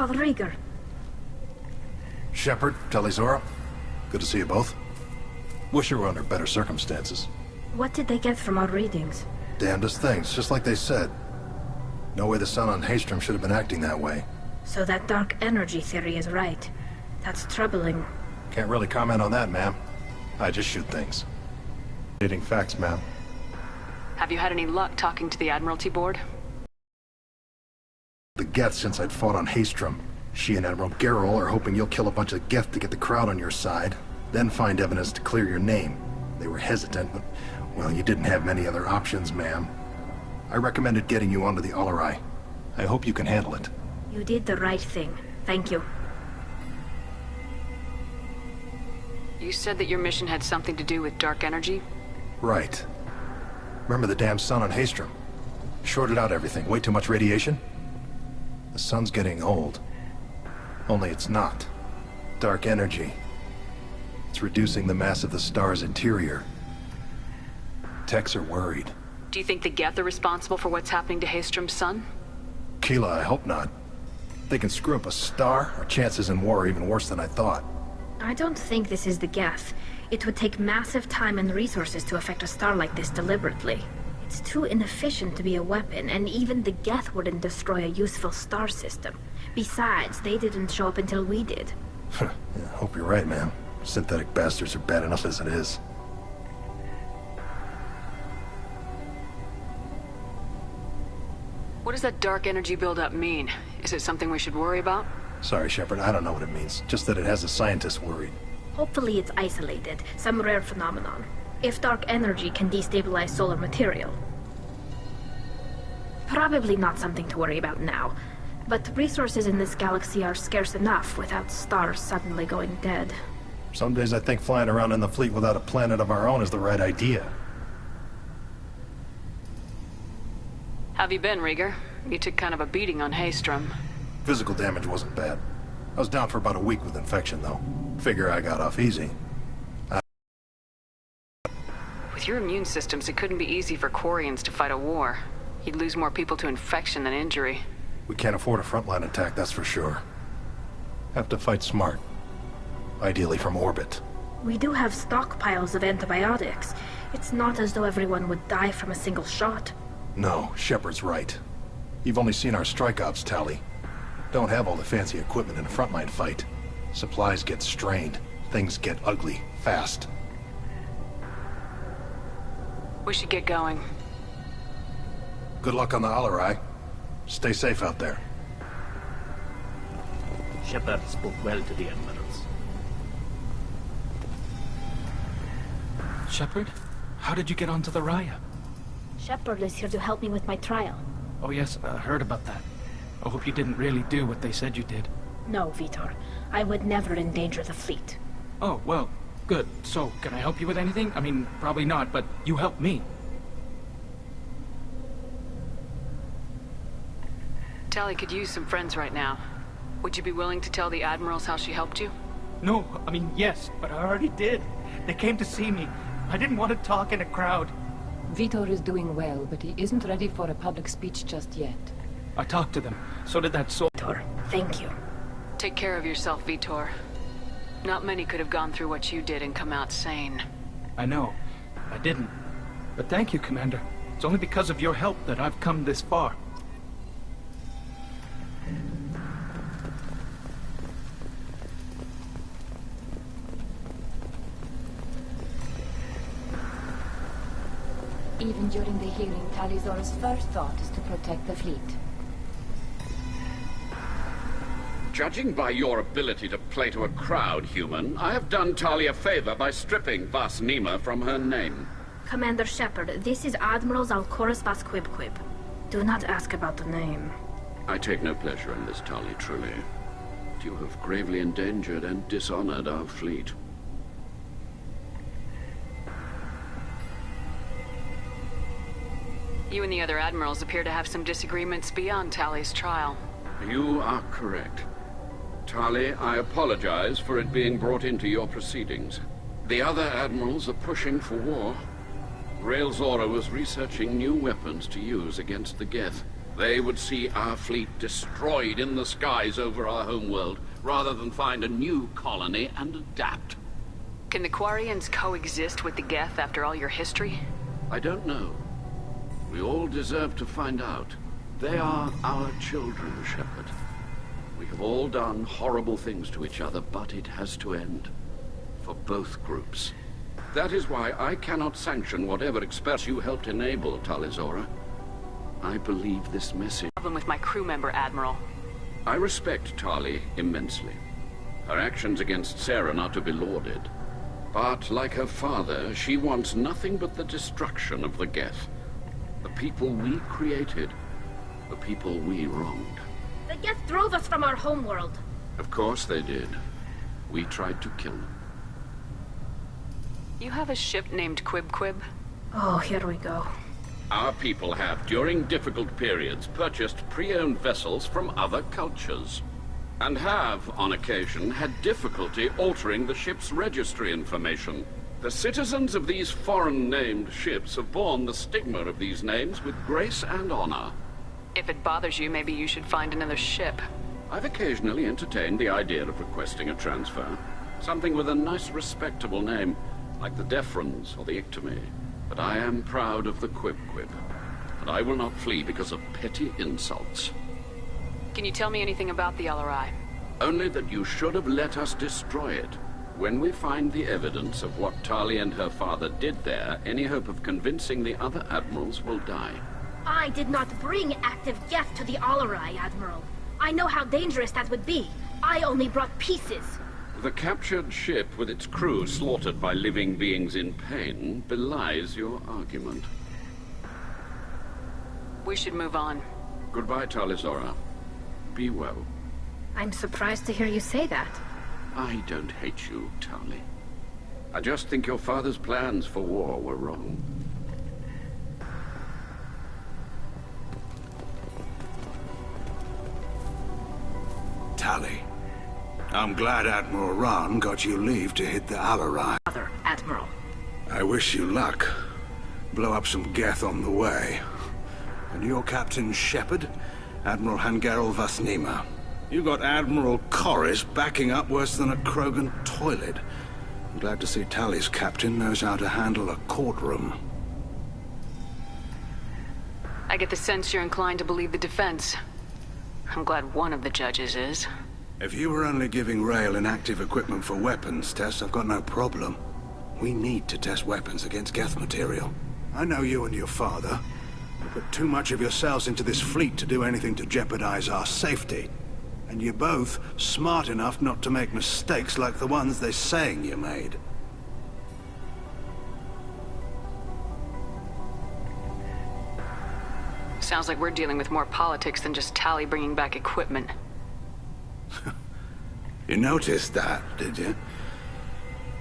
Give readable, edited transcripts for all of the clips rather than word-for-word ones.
called Rieger. Shepard, Talizora. Good to see you both. Wish you were under better circumstances. What did they get from our readings? Damnedest things, just like they said. No way the sun on Haystrom should have been acting that way. So that dark energy theory is right. That's troubling. Can't really comment on that, ma'am. I just shoot things. Stating facts, ma'am. Have you had any luck talking to the Admiralty Board? The Geth since I'd fought on Haystrom. She and Admiral Gerrel are hoping you'll kill a bunch of Geth to get the crowd on your side, then find evidence to clear your name. They were hesitant, but, well, you didn't have many other options, ma'am. I recommended getting you onto the Alarei. I hope you can handle it. You did the right thing. Thank you. You said that your mission had something to do with dark energy? Right. Remember the damn sun on Haystrom? Shorted out everything. Way too much radiation? The sun's getting old. Only it's not. Dark energy. It's reducing the mass of the star's interior. Techs are worried. Do you think the Geth are responsible for what's happening to Haystrom's sun? Keela, I hope not. If they can screw up a star, our chances in war are even worse than I thought. I don't think this is the Geth. It would take massive time and resources to affect a star like this deliberately. It's too inefficient to be a weapon, and even the Geth wouldn't destroy a useful star system. Besides, they didn't show up until we did. Yeah, hope you're right, man. Synthetic bastards are bad enough as it is. What does that dark energy buildup mean? Is it something we should worry about? Sorry, Shepard, I don't know what it means. Just that it has the scientists worried. Hopefully it's isolated, some rare phenomenon. If dark energy can destabilize solar material. Probably not something to worry about now. But resources in this galaxy are scarce enough without stars suddenly going dead. Some days I think flying around in the fleet without a planet of our own is the right idea. Have you been, Rieger? You took kind of a beating on Haystrom. Physical damage wasn't bad. I was down for about a week with infection, though. Figure I got off easy. With your immune systems, it couldn't be easy for Quarians to fight a war. You'd lose more people to infection than injury. We can't afford a frontline attack, that's for sure. Have to fight smart. Ideally from orbit. We do have stockpiles of antibiotics. It's not as though everyone would die from a single shot. No, Shepard's right. You've only seen our strike ops tally. Don't have all the fancy equipment in a frontline fight. Supplies get strained. Things get ugly, fast. We should get going. Good luck on the Alarei. Stay safe out there. Shepard spoke well to the admirals. Shepard? How did you get onto the Raya? Shepard is here to help me with my trial. Oh yes, I heard about that. I hope you didn't really do what they said you did. No, Vitor. I would never endanger the fleet. Oh, well, good. So, can I help you with anything? I mean, probably not, but you helped me. Tali could use some friends right now. Would you be willing to tell the admirals how she helped you? No, I mean, yes, but I already did. They came to see me. I didn't want to talk in a crowd. Vitor is doing well, but he isn't ready for a public speech just yet. I talked to them. So did that Vitor, thank you. Take care of yourself, Vitor. Not many could have gone through what you did and come out sane. I know. I didn't. But thank you, Commander. It's only because of your help that I've come this far. Even during the hearing, Talizora's first thought is to protect the fleet. Judging by your ability to play to a crowd, human, I have done Tali a favor by stripping Vas Nima from her name. Commander Shepard, this is Admiral Zalcoris Vas Quibquib. Do not ask about the name. I take no pleasure in this, Tali, truly. But you have gravely endangered and dishonored our fleet. You and the other admirals appear to have some disagreements beyond Tali's trial. You are correct. Tali, I apologize for it being brought into your proceedings. The other admirals are pushing for war. Rael Zora was researching new weapons to use against the Geth. They would see our fleet destroyed in the skies over our homeworld, rather than find a new colony and adapt. Can the Quarians coexist with the Geth after all your history? I don't know. We all deserve to find out. They are our children, Shepard. We have all done horrible things to each other, but it has to end. For both groups. That is why I cannot sanction whatever experts you helped enable, Talizora. I believe this message... Problem with my crew member, Admiral. I respect Tali immensely. Her actions against Saren are to be lauded. But, like her father, she wants nothing but the destruction of the Geth. The people we created. The people we wronged. The Geth drove us from our homeworld. Of course they did. We tried to kill them. You have a ship named Quib Quib? Oh, here we go. Our people have, during difficult periods, purchased pre-owned vessels from other cultures. And have, on occasion, had difficulty altering the ship's registry information. The citizens of these foreign-named ships have borne the stigma of these names with grace and honor. If it bothers you, maybe you should find another ship. I've occasionally entertained the idea of requesting a transfer. Something with a nice, respectable name, like the Defrons or the Ictomy. But I am proud of the Quib Quib, and I will not flee because of petty insults. Can you tell me anything about the Alarei? Only that you should have let us destroy it. When we find the evidence of what Tali and her father did there, any hope of convincing the other admirals will die. I did not bring active Geth to the Alarei, Admiral. I know how dangerous that would be. I only brought pieces. The captured ship with its crew slaughtered by living beings in pain belies your argument. We should move on. Goodbye, Talizora. Be well. I'm surprised to hear you say that. I don't hate you, Tali. I just think your father's plans for war were wrong. Tali, I'm glad Admiral Rahn got you leave to hit the Alarei. Father, Admiral. I wish you luck. Blow up some Geth on the way. And your Captain Shepard, Admiral Hangarel Vasnima. You got Admiral Corris backing up worse than a Krogan toilet. I'm glad to see Tali's captain knows how to handle a courtroom. I get the sense you're inclined to believe the defense. I'm glad one of the judges is. If you were only giving Rail inactive equipment for weapons tests, I've got no problem. We need to test weapons against Geth material. I know you and your father. You put too much of yourselves into this fleet to do anything to jeopardize our safety. And you're both smart enough not to make mistakes like the ones they're saying you made. Sounds like we're dealing with more politics than just Tali bringing back equipment. You noticed that, did you?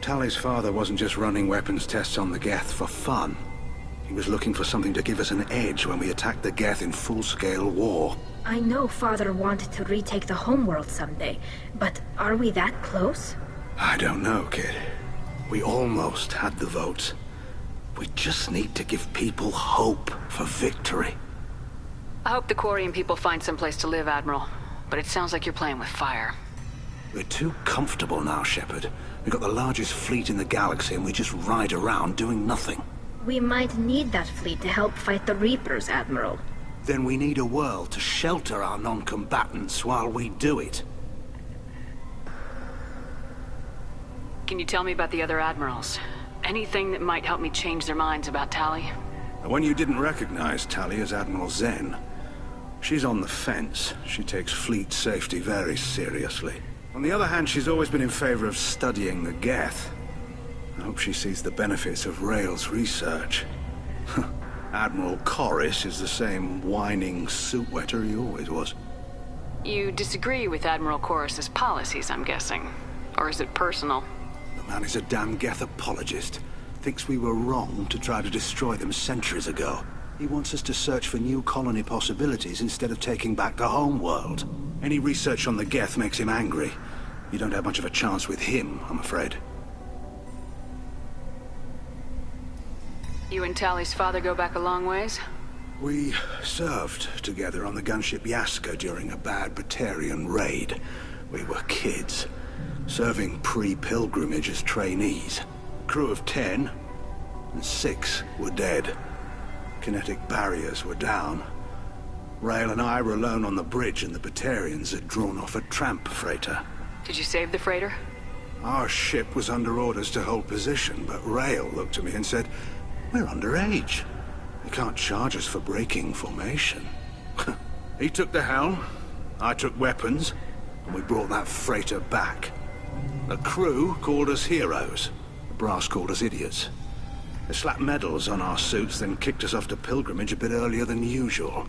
Tali's father wasn't just running weapons tests on the Geth for fun. He was looking for something to give us an edge when we attacked the Geth in full-scale war. I know Father wanted to retake the homeworld someday, but are we that close? I don't know, kid. We almost had the votes. We just need to give people hope for victory. I hope the Quarian people find someplace to live, Admiral. But it sounds like you're playing with fire. We're too comfortable now, Shepard. We've got the largest fleet in the galaxy and we just ride around doing nothing. We might need that fleet to help fight the Reapers, Admiral. Then we need a world to shelter our non-combatants while we do it. Can you tell me about the other admirals? Anything that might help me change their minds about Tali? The one you didn't recognize, Tali, is Admiral Zen. She's on the fence. She takes fleet safety very seriously. On the other hand, she's always been in favor of studying the Geth. I hope she sees the benefits of Rail's research. Admiral Corris is the same whining suit-wetter he always was. You disagree with Admiral Corris's policies, I'm guessing. Or is it personal? The man is a damn Geth apologist. Thinks we were wrong to try to destroy them centuries ago. He wants us to search for new colony possibilities instead of taking back the homeworld. Any research on the Geth makes him angry. You don't have much of a chance with him, I'm afraid. You and Tali's father go back a long ways? We served together on the gunship Yaska during a bad Batarian raid. We were kids, serving pre-pilgrimage as trainees. Crew of 10, and 6 were dead. Kinetic barriers were down. Rail and I were alone on the bridge, and the Batarians had drawn off a tramp freighter. Did you save the freighter? Our ship was under orders to hold position, but Rail looked at me and said, "We're underage. You can't charge us for breaking formation." He took the helm, I took weapons, and we brought that freighter back. The crew called us heroes. The brass called us idiots. They slapped medals on our suits, then kicked us off to pilgrimage a bit earlier than usual.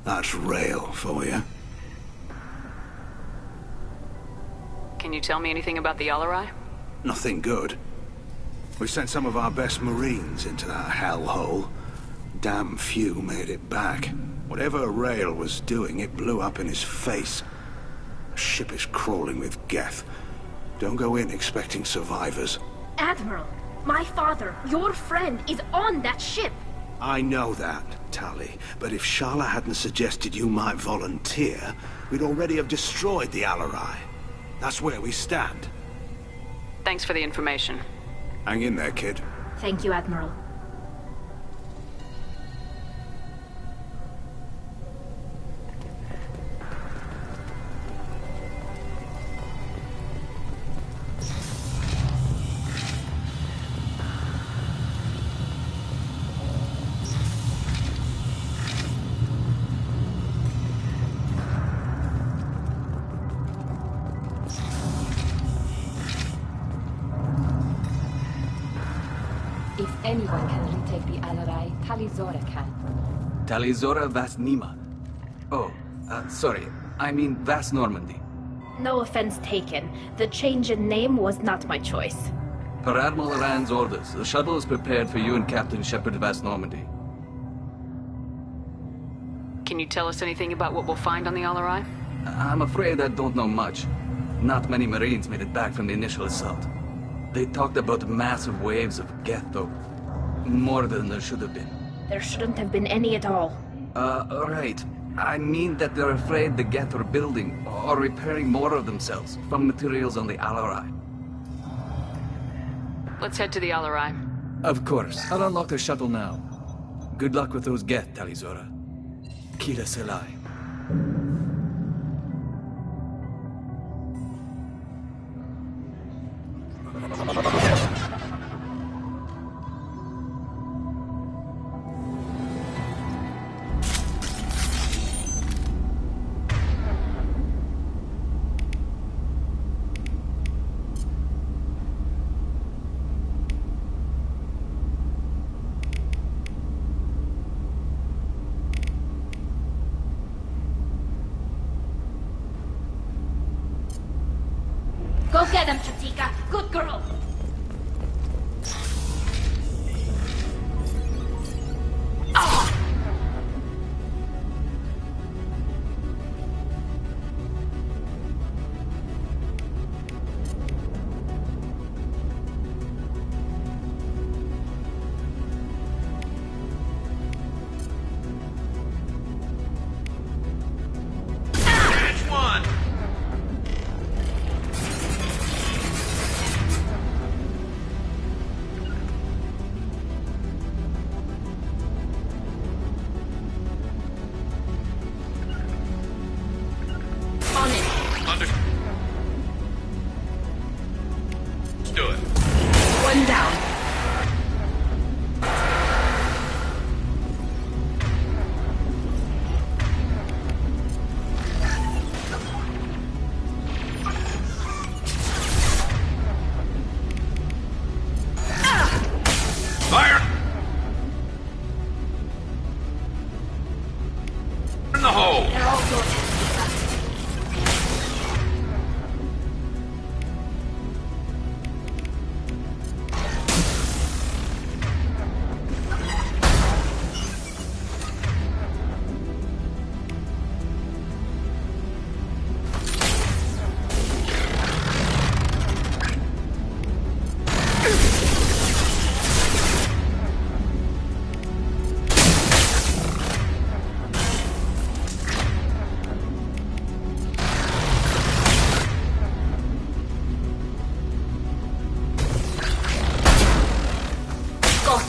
That's Rail for you. Can you tell me anything about the Alarei? Nothing good. We sent some of our best Marines into that hellhole. Damn few made it back. Whatever Rail was doing, it blew up in his face. The ship is crawling with Geth. Don't go in expecting survivors. Admiral, my father, your friend, is on that ship. I know that, Tali, but if Shala hadn't suggested you might volunteer, we'd already have destroyed the Alarei. That's where we stand. Thanks for the information. Hang in there, kid. Thank you, Admiral. If anyone can retake the Alarei, Talizora can. Talizora Vas Nima. Oh, sorry. I mean Vas Normandy. No offense taken. The change in name was not my choice. Per Admiral Rand's orders, the shuttle is prepared for you and Captain Shepard Vas Normandy. Can you tell us anything about what we'll find on the Alarei? I'm afraid I don't know much. Not many Marines made it back from the initial assault. They talked about massive waves of Geth, though. More than there should have been. There shouldn't have been any at all. Right. I mean that they're afraid the Geth are building or repairing more of themselves from materials on the Alarei. Let's head to the Alarei. Of course. I'll unlock the shuttle now. Good luck with those Geth, Talizora. Kira Selai.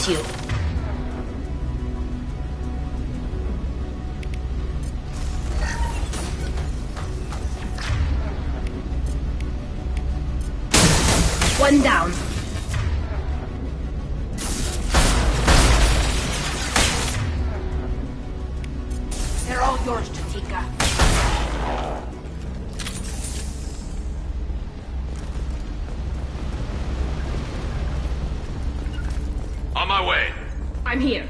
you. One down. They're all yours, Jatika. On my way. I'm here.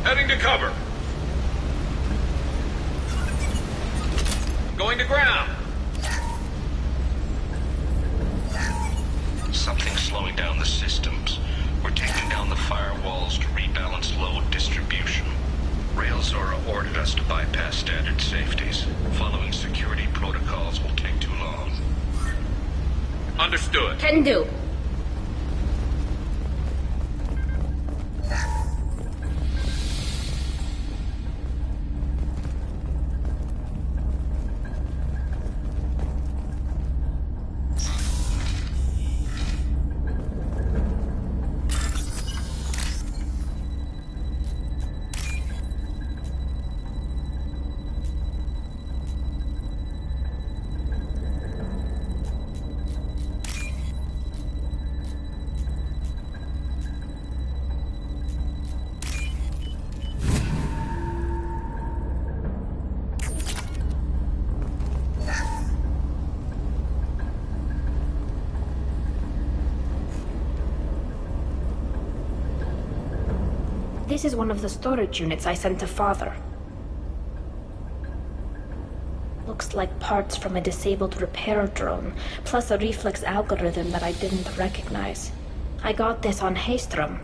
Heading to cover. Going to ground. Something's slowing down the systems. We're taking down the firewalls to rebalance load distribution. Rail Zora ordered us to bypass standard safeties. Following security protocols will take too long. Understood. Can do. This is one of the storage units I sent to Father. Looks like parts from a disabled repair drone, plus a reflex algorithm that I didn't recognize. I got this on Haestrom.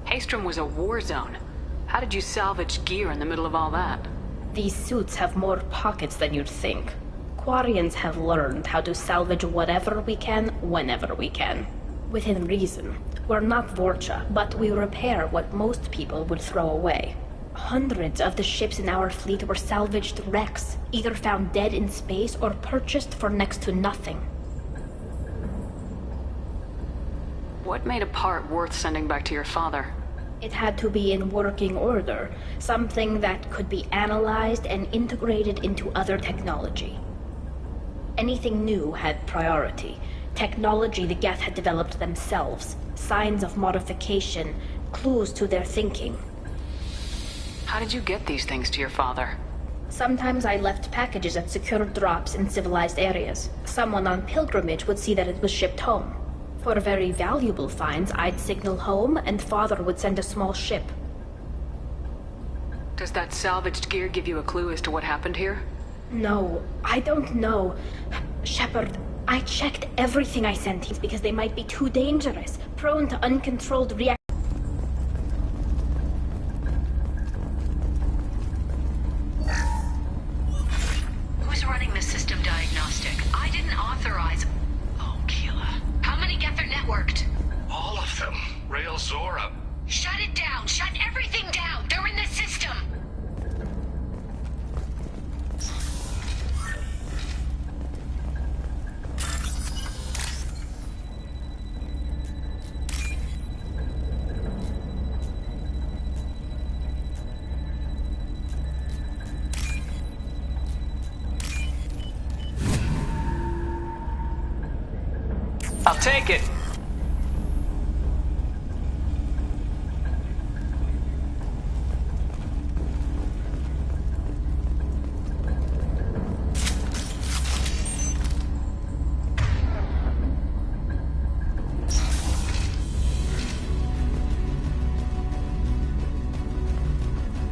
Haestrom was a war zone. How did you salvage gear in the middle of all that? These suits have more pockets than you'd think. Quarians have learned how to salvage whatever we can, whenever we can. Within reason. We're not Vorcha, but we repair what most people would throw away. Hundreds of the ships in our fleet were salvaged wrecks, either found dead in space or purchased for next to nothing. What made a part worth sending back to your father? It had to be in working order, something that could be analyzed and integrated into other technology. Anything new had priority. Technology the Geth had developed themselves, signs of modification, clues to their thinking. How did you get these things to your father? Sometimes I left packages at secure drops in civilized areas. Someone on pilgrimage would see that it was shipped home. For very valuable finds, I'd signal home, and Father would send a small ship. Does that salvaged gear give you a clue as to what happened here? No, I don't know. Shepard, I checked everything I sent him because they might be too dangerous, prone to uncontrolled reaction. Who's running the system diagnostic? I didn't authorize... Oh, Keela. How many Geth are networked? All of them. Rail Zora. Shut it down! Shut everything down! They're in the system! I'll take it.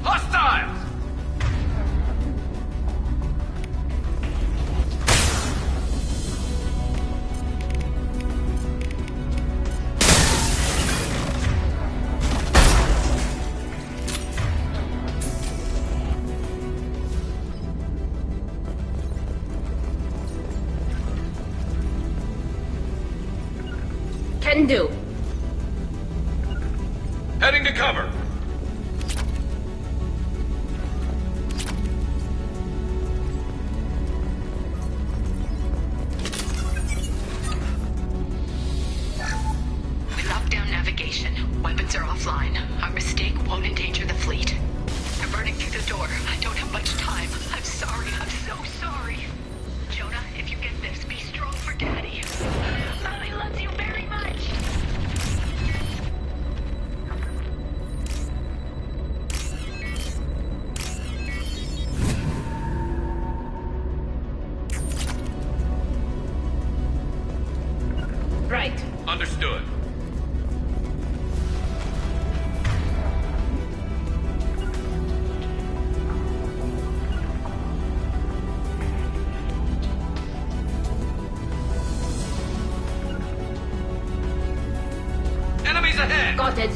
Hostiles! Can do. Heading to cover. Understood. Enemies ahead! Got it.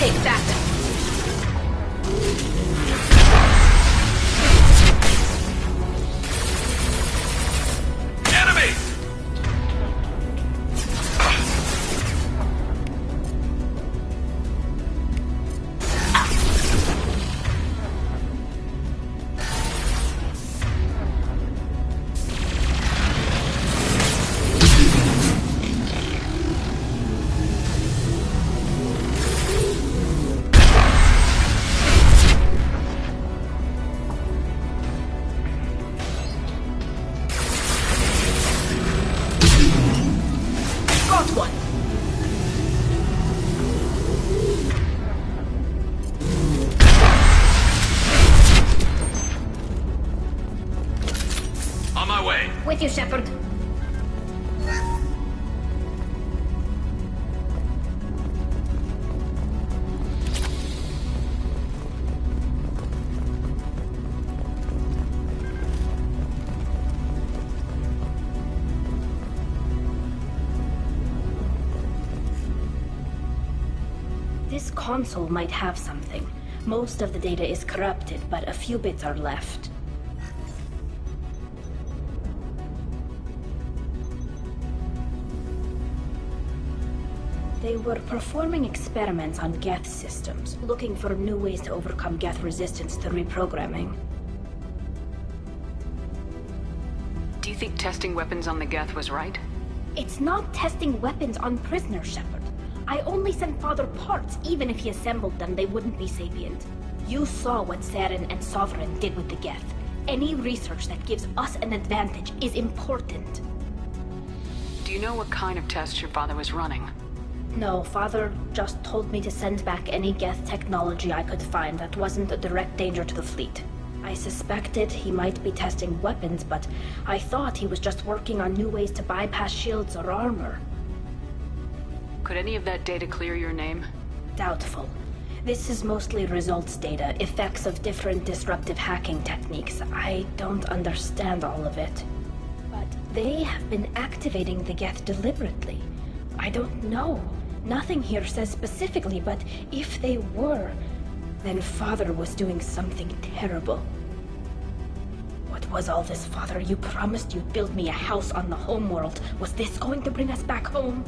Take that. Enemy! Got one. On my way. With you, Shepard. This console might have something. Most of the data is corrupted, but a few bits are left. They were performing experiments on Geth systems, looking for new ways to overcome Geth resistance to reprogramming. Do you think testing weapons on the Geth was right? It's not testing weapons on prisoners, Shepard. I only sent Father parts. Even if he assembled them, they wouldn't be sapient. You saw what Saren and Sovereign did with the Geth. Any research that gives us an advantage is important. Do you know what kind of tests your father was running? No, Father just told me to send back any Geth technology I could find that wasn't a direct danger to the fleet. I suspected he might be testing weapons, but I thought he was just working on new ways to bypass shields or armor. Could any of that data clear your name? Doubtful. This is mostly results data, effects of different disruptive hacking techniques. I don't understand all of it. But they have been activating the Geth deliberately. I don't know. Nothing here says specifically, but if they were, then Father was doing something terrible. What was all this, Father? You promised you'd build me a house on the homeworld. Was this going to bring us back home?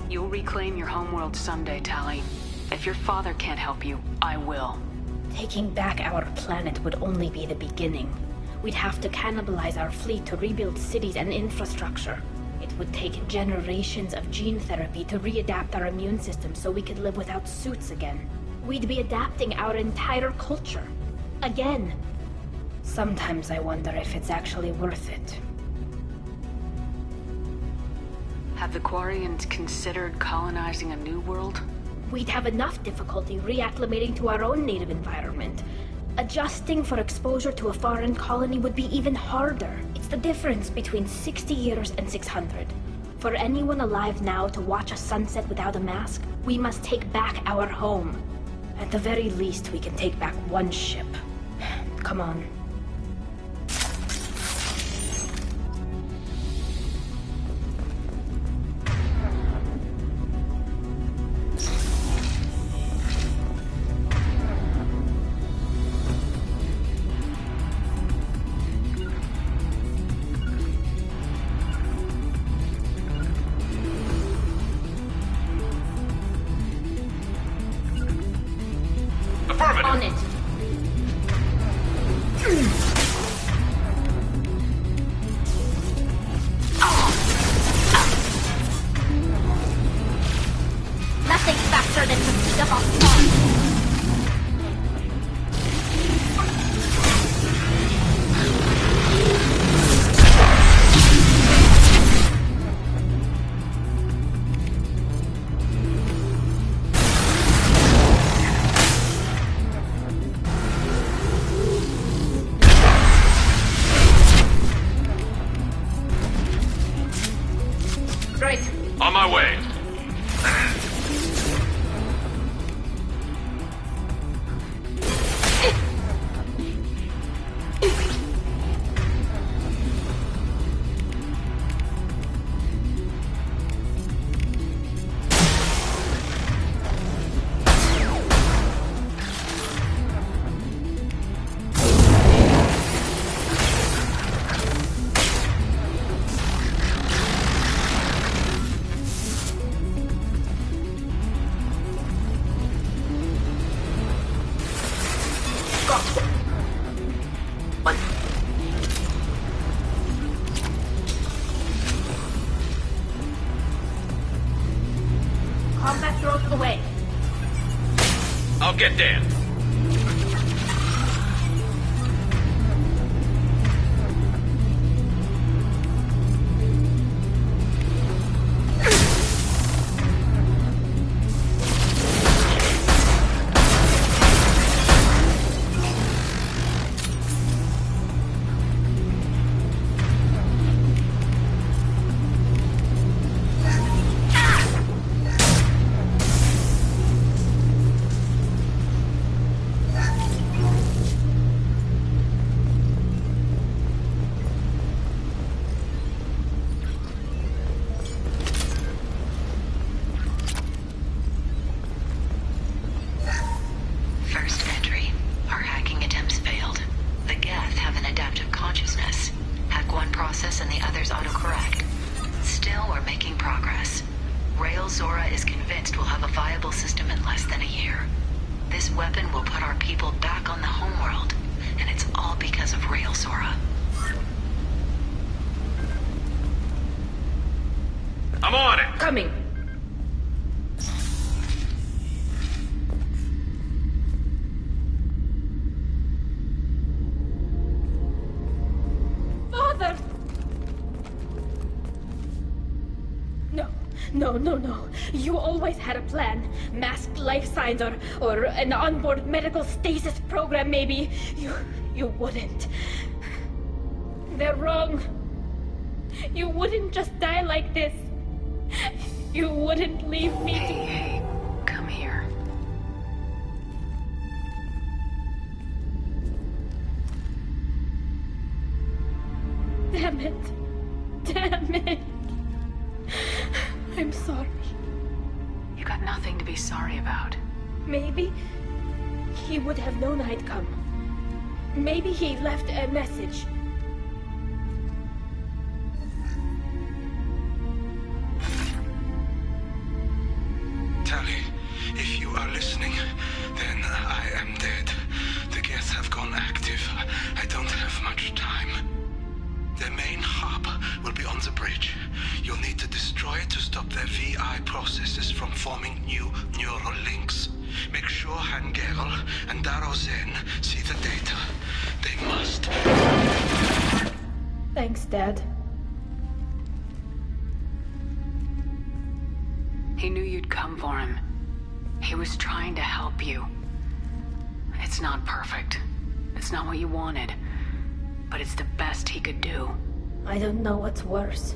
You'll reclaim your homeworld someday, Tali. If your father can't help you, I will. Taking back our planet would only be the beginning. We'd have to cannibalize our fleet to rebuild cities and infrastructure. It would take generations of gene therapy to readapt our immune system so we could live without suits again. We'd be adapting our entire culture. Again. Sometimes I wonder if it's actually worth it. Have the Quarians considered colonizing a new world? We'd have enough difficulty reacclimating to our own native environment. Adjusting for exposure to a foreign colony would be even harder. It's the difference between 60 years and 600. For anyone alive now to watch a sunset without a mask, we must take back our home. At the very least, we can take back one ship. Come on. Away. I'll get Dan. I'm on it! Coming. Father! No. You always had a plan. Masked life signs or an onboard medical stasis program, maybe. You wouldn't. They're wrong. You wouldn't just die like this. You wouldn't leave me to... Hey, come here. Damn it. I'm sorry. You got nothing to be sorry about. Maybe he would have known I'd come. Maybe he left a message. Tali, if you are listening, then I am dead. The Geth have gone active. I don't have much time. Their main hub will be on the bridge. You'll need to destroy it to stop their VI processes from forming new neural links. Make sure Hangerl and Daro Zen see the data. They must. Thanks, Dad. He knew you'd come for him. He was trying to help you. It's not perfect. It's not what you wanted. But it's the best he could do. I don't know what's worse.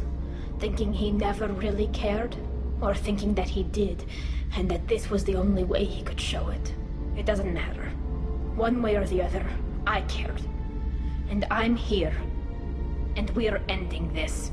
Thinking he never really cared, or thinking that he did, and that this was the only way he could show it. It doesn't matter. One way or the other, I cared. And I'm here. And we're ending this.